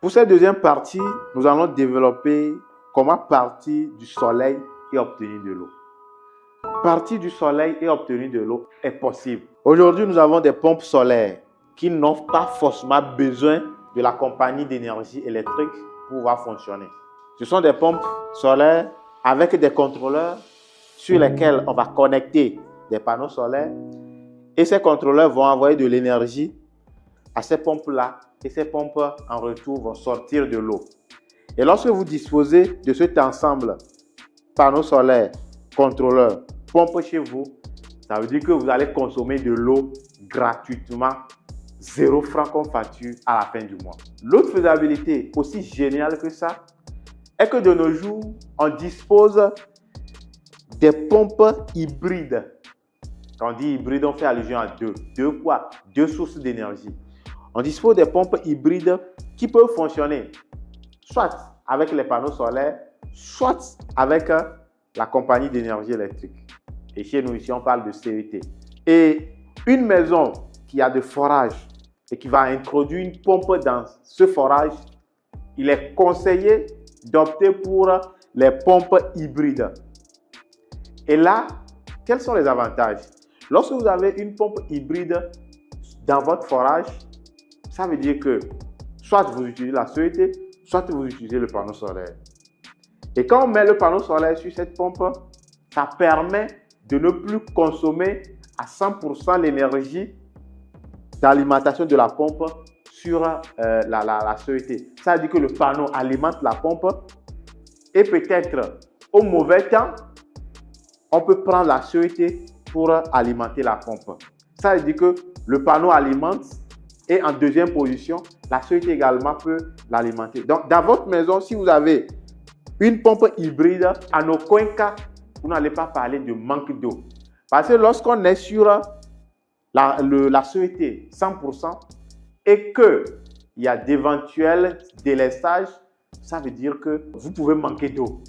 Pour cette deuxième partie, nous allons développer comment partir du soleil et obtenir de l'eau. Partir du soleil et obtenir de l'eau est possible. Aujourd'hui, nous avons des pompes solaires qui n'ont pas forcément besoin de la compagnie d'énergie électrique pour pouvoir fonctionner. Ce sont des pompes solaires avec des contrôleurs sur lesquels on va connecter des panneaux solaires et ces contrôleurs vont envoyer de l'énergie à ces pompes-là et ces pompes en retour vont sortir de l'eau. Et lorsque vous disposez de cet ensemble panneaux solaires, contrôleurs, pompes chez vous, ça veut dire que vous allez consommer de l'eau gratuitement, 0 francs comme facture à la fin du mois. L'autre faisabilité aussi géniale que ça est que de nos jours, on dispose des pompes hybrides. Quand on dit hybride, on fait allusion à deux. Deux quoi? Deux sources d'énergie. On dispose des pompes hybrides qui peuvent fonctionner soit avec les panneaux solaires, soit avec la compagnie d'énergie électrique. Et chez nous, ici, on parle de CET. Et une maison qui a de forage et qui va introduire une pompe dans ce forage, il est conseillé d'opter pour les pompes hybrides. Et là, quels sont les avantages? Lorsque vous avez une pompe hybride dans votre forage, ça veut dire que soit vous utilisez la CET, soit vous utilisez le panneau solaire. Et quand on met le panneau solaire sur cette pompe, ça permet de ne plus consommer à 100% l'énergie d'alimentation de la pompe sur la CET. Ça veut dire que le panneau alimente la pompe et peut-être au mauvais temps, on peut prendre la CET pour alimenter la pompe. Ça veut dire que le panneau alimente et en deuxième position, la CET également peut l'alimenter. Donc, dans votre maison, si vous avez une pompe hybride, en aucun cas, vous n'allez pas parler de manque d'eau. Parce que lorsqu'on est sur la CET 100% et qu'il y a d'éventuels délestages, ça veut dire que vous pouvez manquer d'eau.